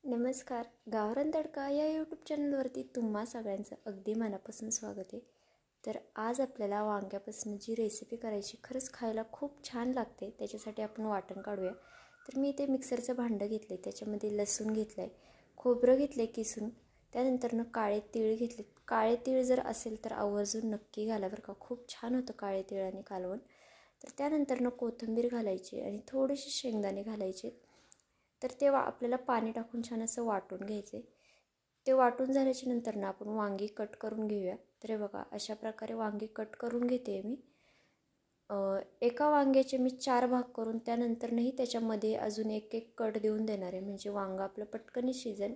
नमस्कार. गावरान तडका या यूट्यूब चॅनलवरती तुम्हा सगळ्यांचं अगदी मनापासून स्वागत आहे. तर आज आपल्याला वांग्यापासून जी रेसिपी करायची खरंच खायला खूप छान लागते. त्याच्यासाठी आपण वाटण काढूया. तर मी इथे मिक्सरचं भांडं घेतलं आहे, त्याच्यामध्ये लसूण घेतलं आहे, खोबरं घेतलं आहे किसून, त्यानंतरनं काळे तीळ घेतले. काळे तीळ जर असेल तर आवर्जून नक्की घाला बरं का, खूप छान होतं काळे तीळ आणि कालवण. तर त्यानंतरनं कोथिंबीर घालायची आणि थोडेसे शेंगदाणे घालायचे. तर ते आपल्याला पाणी टाकून छान असं वाटून घ्यायचे. ते वाटून झाल्याच्या नंतर ना आपण वांगी कट करून घेऊया. तर हे बघा, अशा प्रकारे वांगी कट करून घेते मी. एका वांग्याचे मी 4 भाग करून त्यानंतरनंही त्याच्यामध्ये अजून एक एक कट देऊन देणार आहे, म्हणजे वांगं आपलं पटकन शिजेल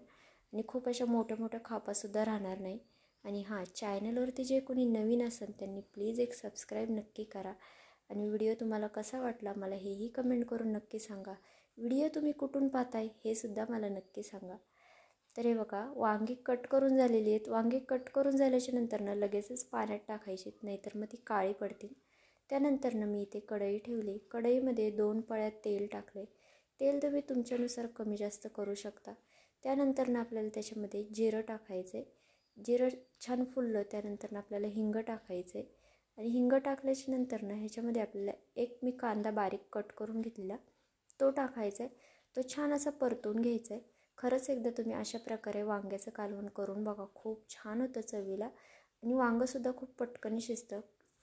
आणि खूप अशा मोठ्या मोठ्या खापासुद्धा राहणार नाही. आणि हां, चॅनलवरती जे कोणी नवीन असेल त्यांनी प्लीज एक सबस्क्राईब नक्की करा. आणि व्हिडिओ तुम्हाला कसा वाटला मला हेही कमेंट करून नक्की सांगा. व्हिडिओ तुम्ही कुठून पाहताय हे सुद्धा मला नक्की सांगा. तर हे बघा, वांगी कट करून झालेली आहेत. वांगी कट करून झाल्याच्या नंतरनं लगेचच पाण्यात टाकायची, नाहीतर मग ती काळी पडतील. त्यानंतरनं मी इथे कढई ठेवली. कढईमध्ये 2 पळ्या तेल टाकले. तेल तुम्ही तुमच्यानुसार कमी जास्त करू शकता. त्यानंतरनं आपल्याला त्याच्यामध्ये जिरं टाकायचे. जिरं छान फुललं त्यानंतरनं आपल्याला हिंग टाकायचे. आणि हिंग टाकल्याच्या नंतरनं ह्याच्यामध्ये आपल्याला एक मी कांदा बारीक कट करून घेतलेला तो टाकायचा आहे. तो छान असा परतून घ्यायचा आहे. खरंच एकदा तुम्ही अशा प्रकारे वांग्याचं कालवण करून बघा, खूप छान होतं चवीला. आणि वांगंसुद्धा खूप पटकन शिजतं,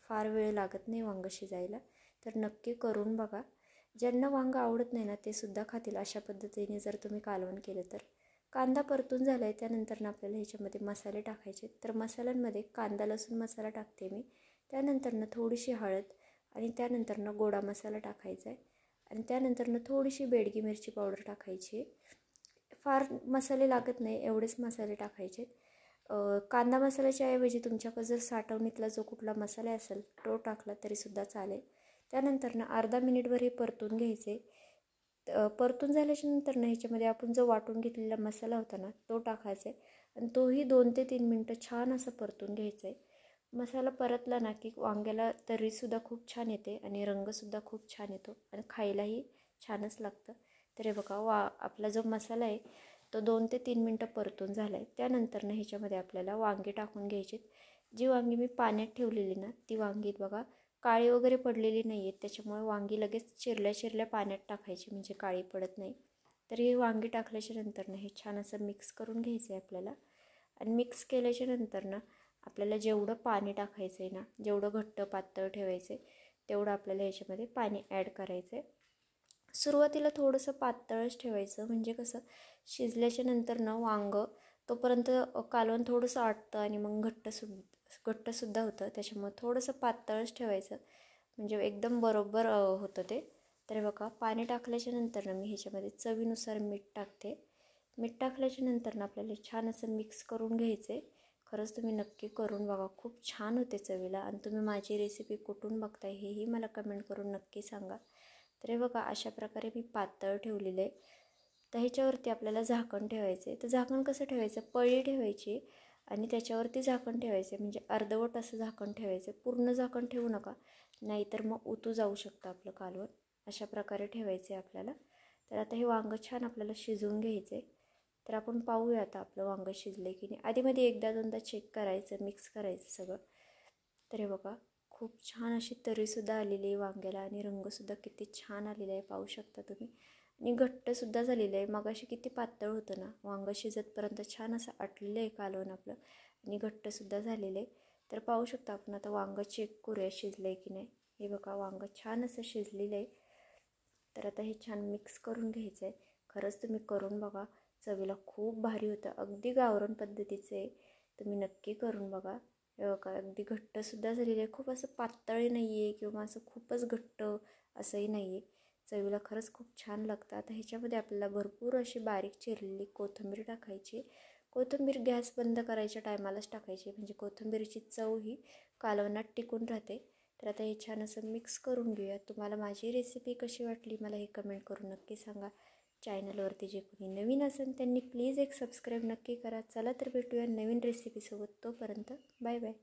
फार वेळ लागत नाही वांगं शिजायला. तर नक्की करून बघा. ज्यांना वांगं आवडत नाही ना ते सुद्धा खातील अशा पद्धतीने जर तुम्ही कालवण केलं तर. कांदा परतून झाला आहे त्यानंतर आपल्याला ह्याच्यामध्ये मसाले टाकायचे. तर मसाल्यांमध्ये कांदा लसूण मसाला टाकते मी. त्यानंतरनं थोडीशी हळद आणि त्यानंतरनं गोडा मसाला टाकायचा आहे. आणि त्यानंतरनं थोडीशी बेडगी मिरची पावडर टाकायची. फार मसाले लागत नाही, एवढेच मसाले टाकायचे. कांदा मसाल्याच्या ऐवजी तुमच्याकडे जर साठवणीतला जो कुठला मसाला असेल तो टाकला तरीसुद्धा चालेल. त्यानंतरनं अर्धा मिनिटभर हे परतून घ्यायचे. परतून झाल्याच्या नंतर ह्याच्यामध्ये आपण जो वाटून घेतलेला मसाला होता ना तो टाकायचा आहे आणि तोही 2 ते 3 मिनटं छान असं परतून घ्यायचा आहे. मसाला परतला ना की वांग्याला तरीसुद्धा खूप छान येते आणि रंगसुद्धा खूप छान येतो आणि खायलाही छानच लागतं. तर हे बघा, आपला जो मसाला आहे तो 2 ते 3 मिनटं परतून झाला आहे. त्यानंतरनं ह्याच्यामध्ये आपल्याला वांगी टाकून घ्यायची. जी वांगी मी पाण्यात ठेवलेली ना ती वांगी बघा काळी वगैरे पडलेली नाही आहेत, त्याच्यामुळे वांगी लगेच चिरल्या चिरल्या पाण्यात टाकायची, म्हणजे काळी पडत नाही. तर ही वांगी टाकल्याच्या नंतरनं हे छान असं मिक्स करून घ्यायचं आहे आपल्याला. आणि मिक्स केल्याच्या नंतरनं आपल्याला जेवढं पाणी टाकायचं आहे ना, जेवढं घट्ट पातळ ठेवायचं आहे तेवढं आपल्याला ह्याच्यामध्ये पाणी ॲड करायचं आहे. सुरुवातीला थोडंसं पातळच ठेवायचं, म्हणजे कसं शिजल्याच्या नंतरनं वांगं तोपर्यंत कालवण थोडंसं आटतं आणि मग घट्टसुद्धा होतं. त्याच्यामुळे थोडंसं पातळच ठेवायचं, म्हणजे एकदम बरोबर होतं ते. तर बघा, पाणी टाकल्याच्या नंतरनं मी ह्याच्यामध्ये चवीनुसार मीठ टाकते. मीठ टाकल्याच्या नंतरनं आपल्याला छान असं मिक्स करून घ्यायचं आहे. खरंच तुम्ही नक्की करून बघा, खूप छान होते चवीला. आणि तुम्ही माझी रेसिपी कुठून बघताय हेही मला कमेंट करून नक्की सांगा. तर हे बघा, अशा प्रकारे मी पातळ ठेवलेलं आहे. तर ह्याच्यावरती आपल्याला झाकण ठेवायचं आहे. तर झाकण कसं ठेवायचं, पळी ठेवायची आणि त्याच्यावरती झाकण ठेवायचं, म्हणजे अर्धवट असं झाकण ठेवायचं. पूर्ण झाकण ठेवू नका, नाहीतर मग उतू जाऊ शकतं आपलं कालवण. अशा प्रकारे ठेवायचं आहे आपल्याला. तर आता हे वांगं छान आपल्याला शिजवून घ्यायचं आहे. तर आपण पाहूया आता आपलं वांगं शिजलं की नाही. आधीमध्ये एकदा दोनदा चेक करायचं, मिक्स करायचं सगळं. तर हे बघा, खूप छान अशी तरीसुद्धा आलेली आहे वांग्याला आणि रंगसुद्धा किती छान आलेला आहे, पाहू शकता तुम्ही. आणि घट्टसुद्धा झालेलं आहे. मग अशी किती पातळ होतं ना, वांगं शिजतपर्यंत छान असं आटलेलं आहे कालवण आपलं आणि घट्टसुद्धा झालेलं आहे. तर पाहू शकता आपण. आता वांगं चेक करूया शिजलं आहे की नाही. हे बघा, वांगं छान असं शिजलेलं आहे. तर आता हे छान मिक्स करून घ्यायचं आहे. खरंच तुम्ही करून बघा, चवीला खूप भारी होतं. अगदी गावरान पद्धतीचं आहे, तुम्ही नक्की करून बघा. का अगदी घट्टसुद्धा झालेलं आहे, खूप असं पातळही नाही आहे किंवा असं खूपच घट्ट असंही नाही आहे. चवीला खरंच खूप छान लागतं. आता ह्याच्यामध्ये आपल्याला भरपूर अशी बारीक चिरलेली कोथिंबीर टाकायची. कोथिंबीर गॅस बंद करायच्या टायमालाच टाकायची, म्हणजे कोथिंबीरची चव ही कालवणात टिकून राहते. तर आता हे छान असं मिक्स करून घेऊया. तुम्हाला माझी रेसिपी कशी वाटली मला हे कमेंट करून नक्की सांगा. चॅनलवरती जे कोणी नवीन असेल त्यांनी प्लीज एक सबस्क्राईब नक्की करा. चला तर भेटूया नवीन रेसिपीसोबत. तोपर्यंत बाय बाय.